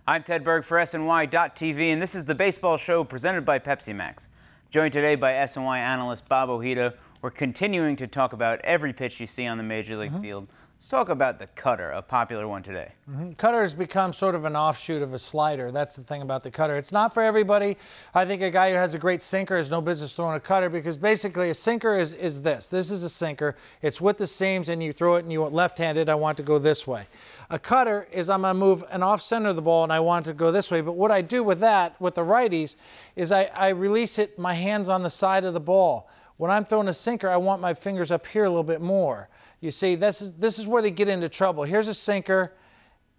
I'm Ted Berg for SNY.TV, and this is the baseball show presented by Pepsi Max. Joined today by SNY Analyst Bob Ojeda. We're continuing to talk about every pitch you see on the Major League field. Let's talk about the cutter, a popular one today. Cutter has become sort of an offshoot of a slider. That's the thing about the cutter. It's not for everybody. I think a guy who has a great sinker has no business throwing a cutter, because basically a sinker is this. This is a sinker. It's with the seams, and you throw it, and you want left-handed, I want to go this way. A cutter is I'm going to move an off-center of the ball, and I want it to go this way. But what I do with that, with the righties, is I release it, my hands on the side of the ball. When I'm throwing a sinker, I want my fingers up here a little bit more. You see, this is where they get into trouble. Here's a sinker,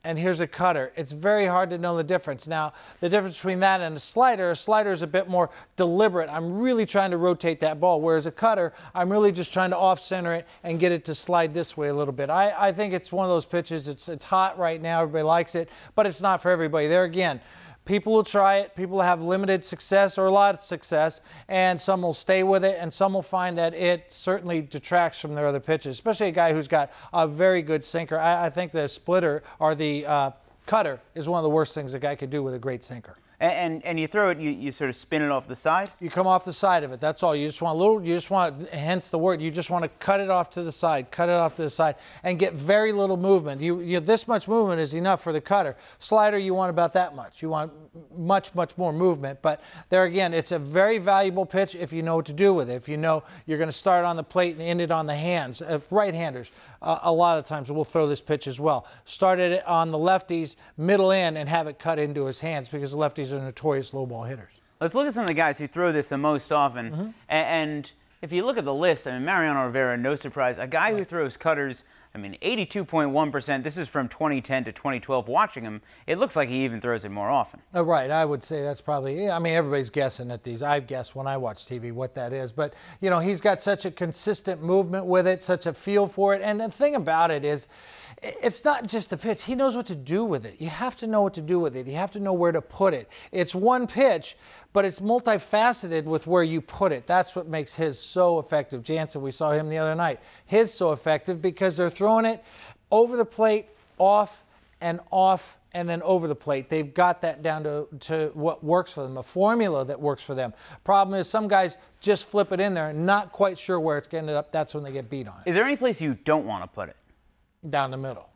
and here's a cutter. It's very hard to know the difference. Now, the difference between that and a slider is a bit more deliberate. I'm really trying to rotate that ball, whereas a cutter, I'm really just trying to off-center it and get it to slide this way a little bit. I think it's one of those pitches. It's hot right now. Everybody likes it, but it's not for everybody. There again, people will try it, people will have limited success or a lot of success, and some will stay with it, and some will find that it certainly detracts from their other pitches, especially a guy who's got a very good sinker. I think the splitter or the cutter is one of the worst things a guy could do with a great sinker. And you throw it, you sort of spin it off the side? You come off the side of it, that's all. You just want a little, hence the word, you just want to cut it off to the side, cut it off to the side, and get very little movement. This much movement is enough for the cutter. Slider, you want about that much. You want much, much more movement, but there again, it's a very valuable pitch if you know what to do with it. If you know you're going to start on the plate and end it on the hands. If right-handers, a lot of times will throw this pitch as well. Start it on the lefties, middle in, and have it cut into his hands, because the lefties are notorious low ball hitters. Let's look at some of the guys who throw this the most often. And if you look at the list, I mean, Mariano Rivera, no surprise, a guy who throws cutters, I mean, 82.1%. This is from 2010 to 2012. Watching him, it looks like he even throws it more often. Oh, right. I would say that's probably, I mean, everybody's guessing at these. I guess when I watch TV what that is. But, you know, he's got such a consistent movement with it, such a feel for it. And the thing about it is, it's not just the pitch. He knows what to do with it. You have to know what to do with it. You have to know where to put it. It's one pitch, but it's multifaceted with where you put it. That's what makes his so effective. Jansen, we saw him the other night. His so effective because they're throwing it over the plate, off, and then over the plate. They've got that down to what works for them, a formula that works for them. Problem is, some guys just flip it in there and not quite sure where it's going to end up. That's when they get beat on it. Is there any place you don't want to put it? Down the middle.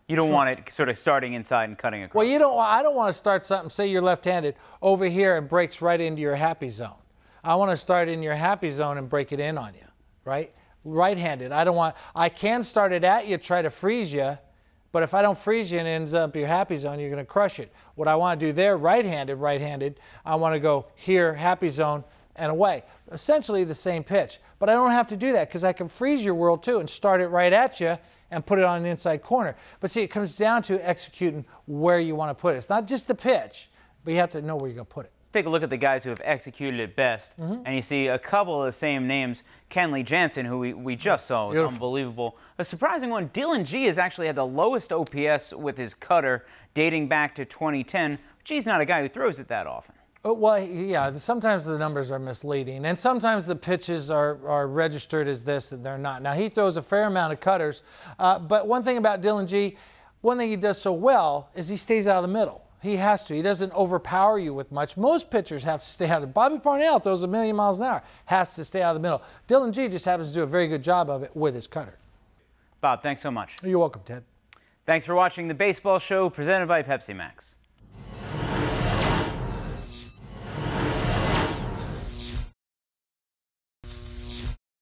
You don't want it sort of starting inside and cutting across. Well, I don't want to start something, say you're left-handed, over here and breaks right into your happy zone. I want to start in your happy zone and break it in on you, right? Right-handed. I can start it at you, try to freeze you, but if I don't freeze you and it ends up your happy zone, you're going to crush it. What I want to do there, right-handed, I want to go here, happy zone, and away. Essentially the same pitch. But I don't have to do that, because I can freeze your world too and start it right at you and put it on the inside corner. But see, it comes down to executing where you want to put it. It's not just the pitch, but you have to know where you're going to put it. Let's take a look at the guys who have executed it best. And you see a couple of the same names. Kenley Jansen, who we just saw, was unbelievable. A surprising one, Dylan G has actually had the lowest OPS with his cutter dating back to 2010. G's not a guy who throws it that often. Well, yeah, sometimes the numbers are misleading, and sometimes the pitches are registered as this and they're not. Now, he throws a fair amount of cutters, but one thing about Dylan G, one thing he does so well is he stays out of the middle. He has to. He doesn't overpower you with much. Most pitchers have to stay out of it. Bobby Parnell throws a million miles an hour, has to stay out of the middle. Dylan G just happens to do a very good job of it with his cutter. Bob, thanks so much. You're welcome, Ted. Thanks for watching the baseball show presented by Pepsi Max.